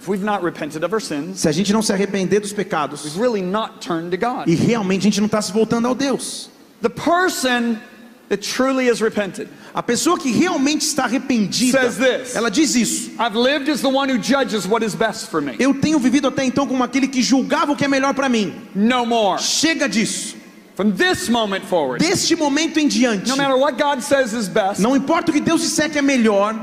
if we've not repented of our sins, se a gente não se arrepender dos pecados, we've really not turned to God. e realmente a gente não está se voltando ao Deus. The person that truly has repented A pessoa que realmente está arrependida, says this: ela diz isso. I've lived as the one who judges what is best for me. Eu tenho vivido até então como aquele que julgava o que é melhor para mim. No more. Chega disso. From this moment forward, Deste momento em diante, no matter what God says is best, não importa o que Deus disser que é melhor,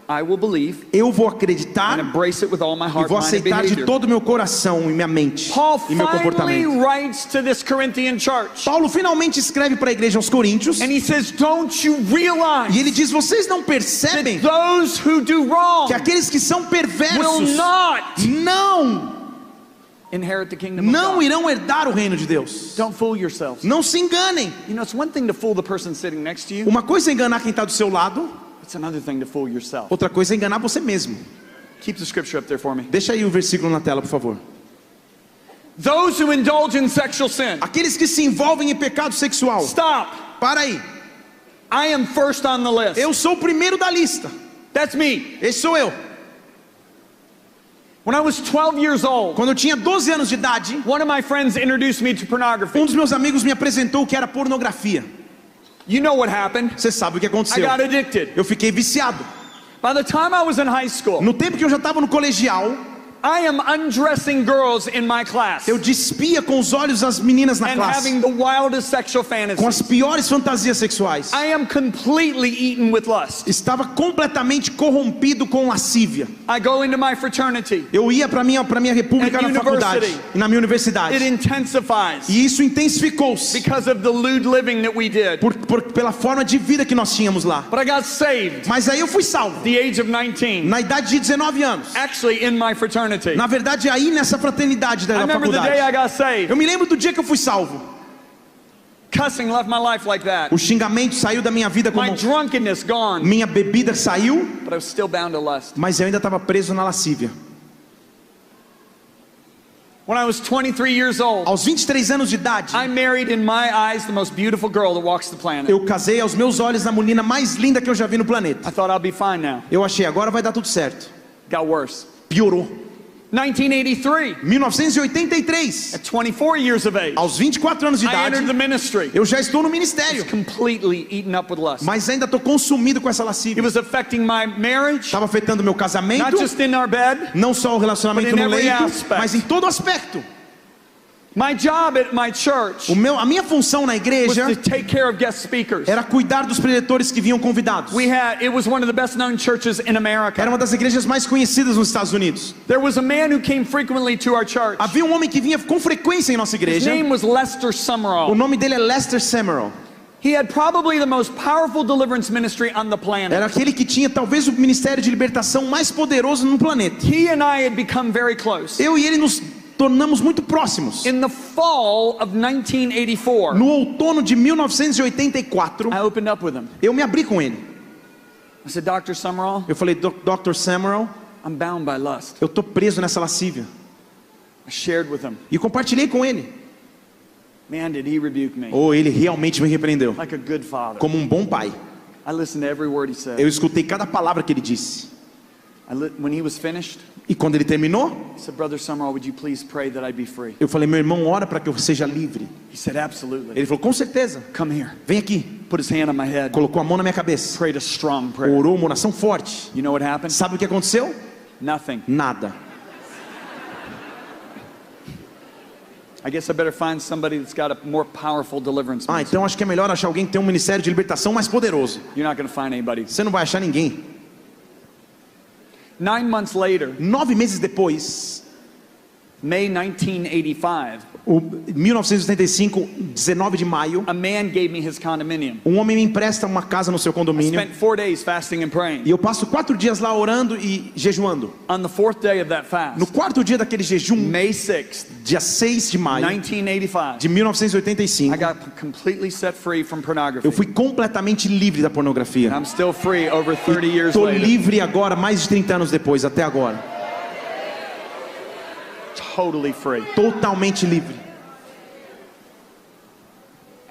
I will believe eu vou acreditar and embrace it with all my e heart, vou mind, and aceitar de behavior. todo o meu coração e minha mente Paul e meu finally comportamento. writes to this Corinthian church, Paulo finalmente escreve para a igreja aos Coríntios and he says, don't you realize e ele diz: vocês não percebem that those who do wrong que aqueles que são will perversos not não inherit the kingdom of God? irão herdar o reino de Deus? Don't fool yourselves. Não se enganem. You know, it's one thing to fool the person sitting next to you. Uma coisa é enganar quem está do seu lado, It's another thing to fool yourself. outra coisa é enganar você mesmo. Keep the scripture up there for me. Deixa aí o versículo na tela, por favor. Those who indulge in sexual sin. Aqueles que se envolvem em pecado sexual. Stop. Para aí. I am first on the list. Eu sou o primeiro da lista. That's me. Esse sou eu. When I was 12 years old, Quando eu tinha 12 anos de idade, one of my friends introduced me to pornography. um dos meus amigos me apresentou o que era pornografia. You know what happened? Você sabe o que I aconteceu. got addicted. Eu fiquei viciado. By the time I was in high school, No tempo que eu já estava no colegial, I am undressing girls in my class eu despia com os olhos as meninas na and classe, having the wildest sexual com fantasies. as piores fantasias sexuais. I am completely eaten with lust. Estava completamente corrompido com lascívia. I go into my fraternity. Eu ia para minha república At na faculdade university. e na minha universidade. It intensifies E isso intensificou-se because of the lewd living that we did. pela forma de vida que nós tínhamos lá. But I got saved Mas aí eu fui salvo, at the age of 19, na idade de 19 anos. actually in my fraternity. Na verdade, aí nessa fraternidade I da remember the day I faculdade. got saved. Eu me lembro do dia que eu fui salvo. Cussing left my life like that. O xingamento saiu da minha vida, My como drunkenness gone. minha bebida saiu, But I was still bound to lust. mas eu ainda estava preso na lascívia. When I was 23 years old, Aos 23 anos de idade, I married, in my eyes, the most beautiful girl that walks the planet. eu casei aos meus olhos na menina mais linda que eu já vi no planeta. I thought I'll be fine now. Eu achei, agora vai dar tudo certo. Got worse. Piorou. 1983, 1983, at 24 years of age, aos 24 anos de I entered the idade, ministry. eu já estou no ministério, Completely eaten up with lust. mas ainda estou consumido com essa It lascívia. was affecting my marriage, Estava afetando meu not casamento, just in our bed. não só o relacionamento But in no every leito, aspect. mas em todo aspecto. My job at my church A minha função na was igreja to take care of guest speakers. era cuidar dos preletores que vinham convidados. It was one of the best known churches in Era America. uma das igrejas mais conhecidas nos Estados Unidos. There was a man who came frequently to our church. Havia um homem que vinha com frequência em nossa His igreja. name was Lester O Summerall. nome dele é Lester Summerall. He had probably the most powerful deliverance ministry on the planet. Era aquele que tinha talvez o ministério de libertação mais poderoso no planeta. He and I had become very close. Eu e ele nos tornamos muito próximos. In the fall of 1984, No outono de 1984, I opened up with him. eu me abri com ele. I said, Dr. Summerall, Eu falei, Dr. Summerall, I'm bound by lust. eu tô preso nessa lascívia. I shared with him. E compartilhei com ele. Man, did he rebuke me. Oh, ele realmente me repreendeu. Like a good father. Como um bom pai. I listened to every word he said. Eu escutei cada palavra que ele disse. When he was finished, E quando ele terminou, he said, Brother Summerall, would you please pray that I be free? eu falei, meu irmão, ora para que eu seja livre. He said, absolutely. Ele falou, com certeza. Come here. Vem aqui. Put his hand on my head. Colocou a mão na minha cabeça. Prayed a strong prayer. Orou uma oração forte. You know what happened? Sabe o que aconteceu? Nothing. Nada. I guess I better find somebody that's got a more powerful deliverance ministry. Então acho que é melhor achar alguém que tem um ministério de libertação mais poderoso. You're not going to find anybody. Você não vai achar ninguém. 9 months later, 9 meses depois, May 1985, 1985, 19 de maio, a man gave me his condominium. um homem me empresta uma casa no seu condomínio. Spent 4 days fasting and praying. E eu passo 4 dias lá orando e jejuando. On the 4th day of that fast, No 4º dia daquele jejum, May 6th, dia 6 de maio 1985, de 1985, I got completely set free from pornography. eu fui completamente livre da pornografia. I'm still free over 30 years Estou later. livre agora, mais de 30 anos depois, até agora. Totally free. Totalmente livre.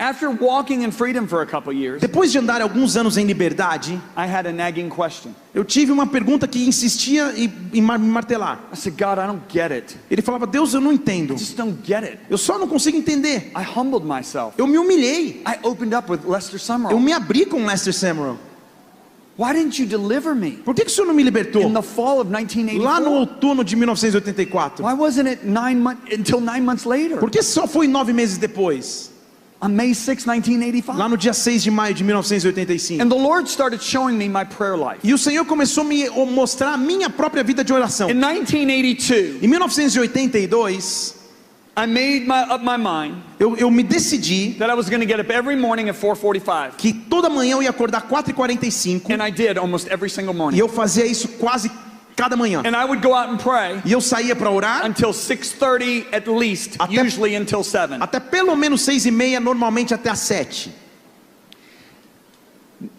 After walking in freedom for a couple years, Depois de andar alguns anos em liberdade, I had a nagging question. eu tive uma pergunta que insistia em me martelar. I said, God, I don't get it. Ele falava: Deus, eu não entendo. I just don't get it. Eu só não consigo entender. I humbled myself. Eu me humilhei. I opened up with Lester Eu Summerall. me abri com Lester Summerall. Why didn't you deliver me Por que o senhor não me libertou? in the fall of Lá no 1984? outono de 1984. Why wasn't it until 9 months later? Por que só foi 9 meses depois? On May 6, 1985. Lá no dia 6 de maio de 1985. And the Lord started showing me my prayer life. E o Senhor começou a me mostrar a minha própria vida de oração. In 1982, Em 1982, I made up my mind eu me decidi that I was going to get up every morning at 4:45. que toda manhã eu ia acordar 4h45. And I did almost every single E morning. eu fazia isso quase cada manhã. And I would go out and pray E eu saía para orar until 6:30 at least, Até- usually until 7. até pelo menos 6h30, normalmente até às 7.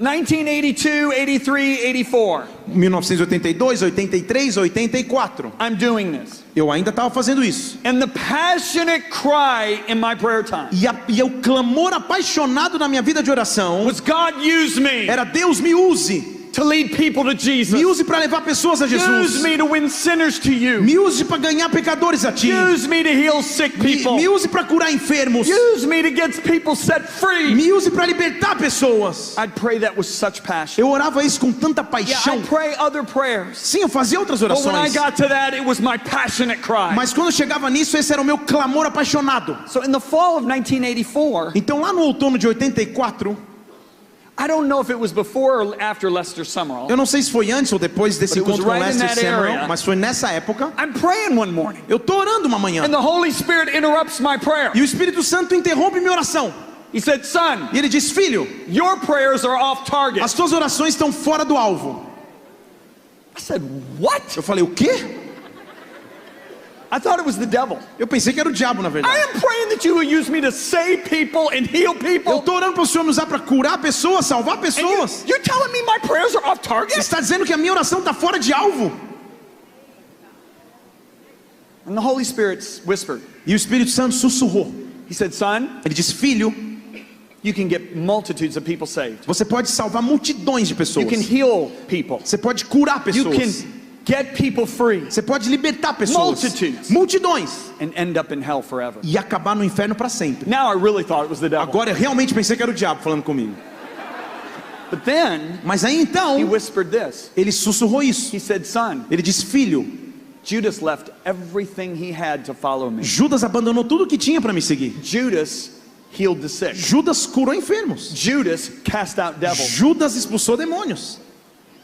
1982, 83, 84. 1982, 83, 84. I'm doing this. Eu ainda estava fazendo isso. And the passionate cry in my prayer time E o clamor apaixonado na minha vida de oração was, God, use me era: Deus, me use. to lead people to Jesus. Me use para levar pessoas a Use Jesus. me to win sinners to you. Me use para ganhar pecadores a ti. Use me to heal sick people. Me use para curar enfermos. Use me to get people set free. Me use para libertar pessoas. I'd pray that with such passion. Eu orava isso com tanta Yeah, paixão. I'd pray other prayers. Sim, eu fazia outras But when I orações. got to that, it was my passionate cry. Mas quando eu chegava nisso, esse era o meu clamor apaixonado. So in the fall of 1984, Então lá no outono de 84, I don't know if it was before or after Lester Summerall. eu não sei se foi antes ou depois desse But it was encontro com right in Lester that Summerall, area. mas foi nessa época. I'm praying one morning, Eu tô orando uma manhã and the Holy Spirit interrupts my prayer. e o Espírito Santo interrompe minha oração. He said, son, E ele diz: filho, your prayers are off target. as tuas orações estão fora do alvo. I said, what? Eu falei: o quê? I thought it was the devil. Eu pensei que era o diabo, na I verdade. am praying that you will use me to save people and heal Eu people. tô orando para o Senhor me usar para curar pessoas, salvar And pessoas. you're telling me my prayers are off target? Está dizendo que a minha oração está fora de alvo. And the Holy Spirit whispered. E o Espírito Santo sussurrou. He said, son, Ele disse: filho, you can get multitudes of people saved. você pode salvar multidões de You pessoas. can heal people. Você pode curar You pessoas. can get people free Você pode libertar pessoas. Multitudes. Multidões. and end up in hell forever. E acabar no inferno para sempre. Now I really thought it was the devil. Agora eu realmente pensei que era o diabo falando comigo. But then Mas aí he então, whispered this. ele sussurrou isso. He said, son, Ele disse: filho, Judas left everything he had to follow me. Judas abandonou tudo que tinha para me seguir. Judas healed the sick. Judas curou enfermos. Judas cast out devils. Judas expulsou demônios.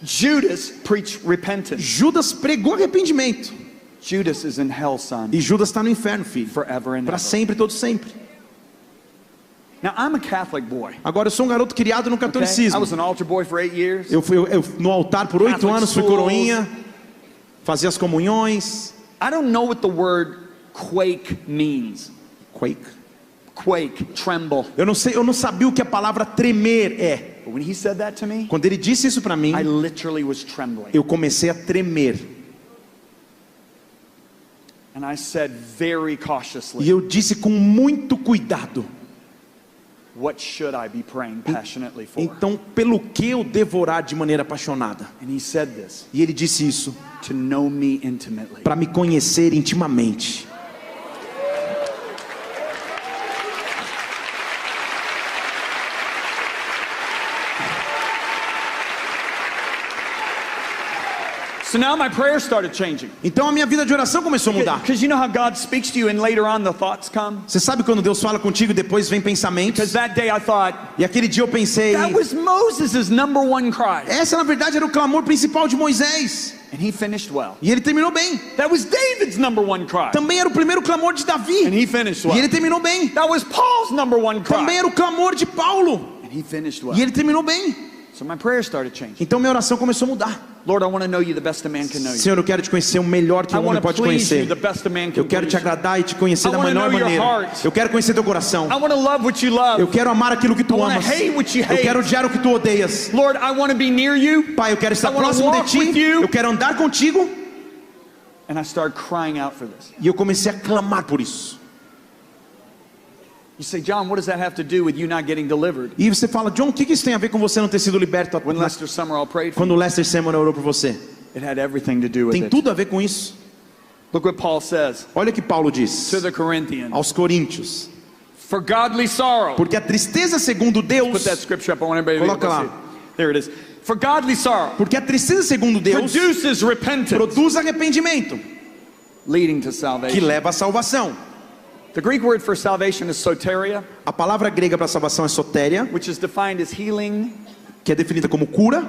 Judas preached repentance. Judas pregou arrependimento. Judas is in hell, son, E Judas está no inferno, filho. forever and Para ever. sempre, todo sempre. Now I'm a Catholic boy. Agora eu sou um garoto criado no Okay? I catolicismo. was an altar boy for 8 years. Eu fui no altar por 8 Catholic anos, fui schools. coroinha, fazia as comunhões. I don't know what the word quake means. Quake. Quake, tremble. Eu não sabia o que a palavra tremer é. But when he said that to me, Quando ele disse isso para mim, I literally was trembling. eu comecei a tremer. And I said very E cautiously, eu disse com muito cuidado: what should I be praying passionately for? então, pelo que eu devo orar de maneira apaixonada? And he said this, E ele disse isso to know me intimately. para me conhecer intimamente. So now my prayers started changing. Então a minha vida de oração começou a mudar. Because you know how God speaks to you and later on the thoughts come? Você sabe quando Deus fala contigo e depois vem pensamentos? Because that day I thought, E aquele dia eu pensei: that was Moses' number one cry. essa na verdade era o clamor principal de Moisés. And he finished well. E ele terminou bem. That was David's number one cry. Também era o primeiro clamor de And Davi. he finished E well. ele terminou bem. That was Paul's number one Também cry. era o clamor de Paulo. And he finished well. E ele terminou bem. So my prayers started changing. Então minha oração começou a mudar. Lord, I want to know you the best a man can know you. Senhor, eu quero te conhecer o melhor que I um want homem to pode please you conhecer. the best a man can Eu quero te please. agradar e te conhecer I da wanna melhor know your maneira. heart. Eu quero conhecer teu coração. I want to love what you love. Eu quero amar aquilo que tu I wanna amas. hate what you Eu quero hate. odiar o que tu odeias. Lord, I want to be near you. Pai, eu quero estar I wanna próximo de walk with ti. you. Eu quero andar contigo. And I started crying out for this. E eu comecei a clamar por isso. You say, John, what does that have to do with you not getting delivered? E você fala, John, o que isso tem a ver com você não ter sido liberto When Lester Summerall prayed for quando o Lester Summerall orou por você? it had everything to do with Tem it. tudo a ver com isso. Look what Paul says Olha o que Paulo diz to the Corinthians. aos Coríntios. For godly sorrow. Porque a tristeza segundo Deus, Put that scripture up. I want everybody to be able Coloca to lá. see it. There it is. For godly sorrow porque a tristeza segundo Deus produces repentance, produz arrependimento, leading to que salvation. leva à salvação. The Greek word for salvation is soteria, A palavra grega para salvação é sotéria, which is defined as healing, que é definida como cura,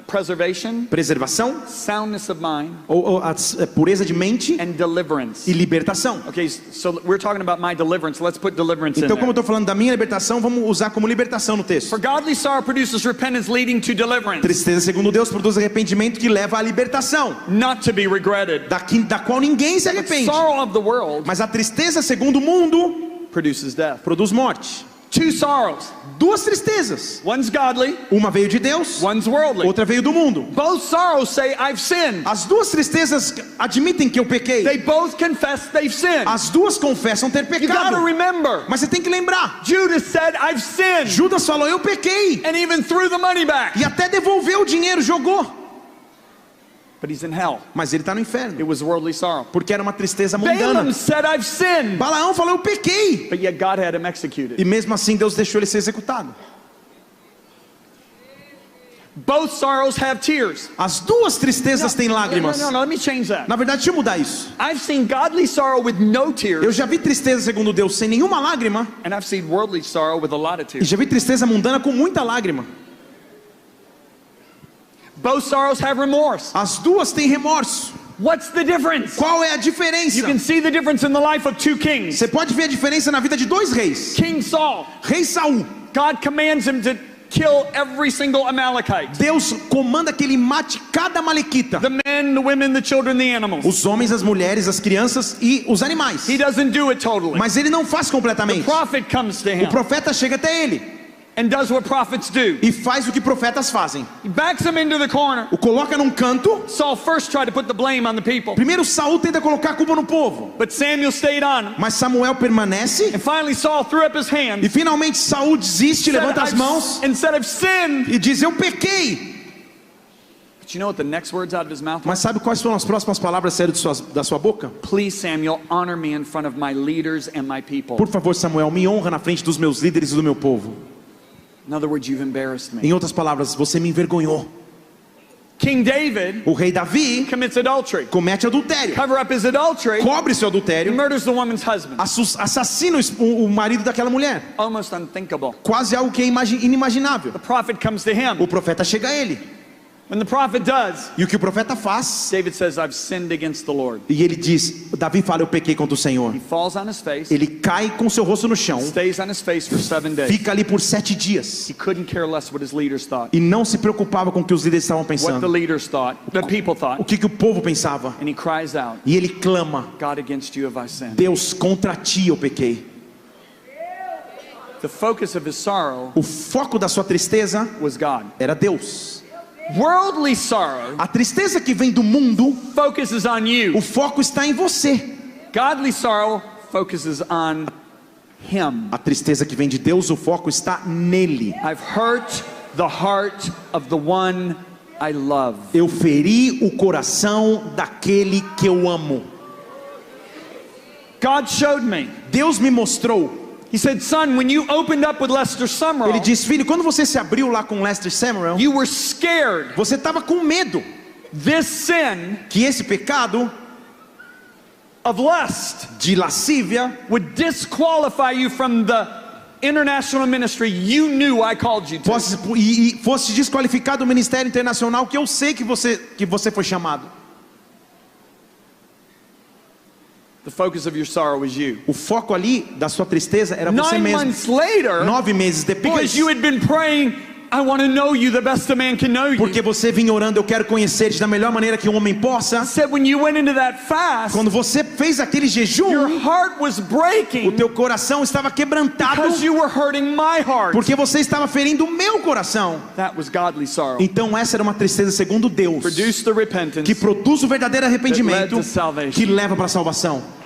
preservation, preservação, soundness of mind, ou a pureza de mente and deliverance. e libertação. Okay, so we're talking about my deliverance. Let's put deliverance in Então, como eu there. estou falando da minha libertação, vamos usar como libertação no texto. For godly sorrow produces repentance, leading to deliverance, Tristeza segundo Deus produz arrependimento que leva à libertação, not to be regretted. da qual ninguém se But arrepende. sorrow of the world Mas a tristeza segundo o mundo produces death. produz morte. Two sorrows. Duas tristezas. One's godly, Uma veio de Deus, one's worldly. outra veio do mundo. Both sorrows say, I've sinned. As duas tristezas admitem que eu pequei. They both confess they've sinned. As duas confessam ter You gotta pecado. remember, Mas você tem que lembrar. Judas said, I've sinned, Judas falou, eu pequei. and even threw the money back. E até devolveu o dinheiro, jogou. But he's in hell. Mas ele está no It inferno. was worldly sorrow. Porque era uma tristeza mundana. Balaam said, I've sinned, Balaão falou, eu pequei. but yet God had him executed. E mesmo assim Deus deixou ele ser executado. Both sorrows have tears. As duas tristezas têm lágrimas. No, let me change that. Na verdade, deixa eu mudar isso. I've seen godly sorrow with no Eu tears, já vi tristeza segundo Deus sem nenhuma lágrima. and I've seen worldly sorrow with a lot of E tears. já vi tristeza mundana com muita lágrima. Both sorrows have remorse. As duas têm remorso. What's the difference? Qual é a You diferença? can see the difference in the life of two kings. Você pode ver a diferença na vida de dois reis. King Saul, Rei Saul. God commands him to kill every single Amalekite. Deus comanda que ele mate cada malequita. The men, the women, the children, the animals. Os homens, as mulheres, as crianças e os animais. He doesn't do it totally. Mas ele não faz The completamente. prophet comes to O him profeta chega até ele and does what prophets do. e faz o que profetas fazem. He backs him into the corner. O coloca num canto. Saul first tried to put the blame on the people, Primeiro Saul tenta colocar a culpa no povo. but Samuel stayed on him. Mas Samuel permanece. And finally Saul threw up his hand, E finalmente Saul desiste, levanta as mãos and said, I've sinned. e diz, eu pequei. But you know what the next words out of his mouth were? Mas sabe quais foram as próximas palavras que saíram da sua boca? Please, Samuel, honor me in front of my leaders and my people. Por favor, Samuel, me honra na frente dos meus líderes e do meu povo. In other words, you've embarrassed me. Em outras palavras, você me envergonhou. King David O rei Davi commits adultery. comete adultério. Cover up his adultery. Cobre seu He adultério. murders the woman's husband. Assassina o marido daquela mulher. Almost unthinkable. Quase algo que é inimaginável. The prophet comes to him. O profeta chega a ele. When the prophet does, E o que o profeta faz? David says, I've sinned against the Lord. E ele diz, Davi fala, eu pequei contra o Senhor. He falls on his face, Ele cai com seu rosto no chão. stays on his face for 7 days. Fica ali por 7 dias. He couldn't care less what his leaders thought, E não se preocupava com o que os líderes estavam what the pensando. leaders thought, the people O thought. que o povo pensava. And he cries out, E ele clama, God, against you have I sinned. Deus, contra ti eu pequei. The focus of his sorrow O foco da sua tristeza was God. era Deus. Worldly sorrow A tristeza que vem do mundo, focuses on you. o foco está em você. Godly sorrow focuses on him. A tristeza que vem de Deus, o foco está nele. I've hurt the heart of the one I love. Eu feri o coração daquele que eu amo. God showed me. Deus me mostrou. He said, son, when you opened up with Lester Summerall, Ele diz, filho, quando você se abriu lá com Lester Summerall, you were scared. você estava com medo This sin que esse pecado of lust de lascívia would disqualify you from the international ministry you knew I called you to. fosse desqualificado do ministério internacional que eu sei que você foi chamado. The focus of your sorrow was you. O foco ali da sua tristeza era você 9 mesmo. months later, 9 meses depois, because you had been praying, I want to know you the best a man can know you. porque você vinha orando, eu quero conhecer-te da melhor maneira que um homem possa. Said when you went into that fast, Quando você fez aquele your jejum, heart was o breaking teu coração estava quebrantado, because you were hurting my heart. porque você estava ferindo o meu coração. That was godly sorrow. Então essa era uma tristeza segundo Deus, Produce the repentance que produz o verdadeiro arrependimento, that led to salvation. que leva para a salvação.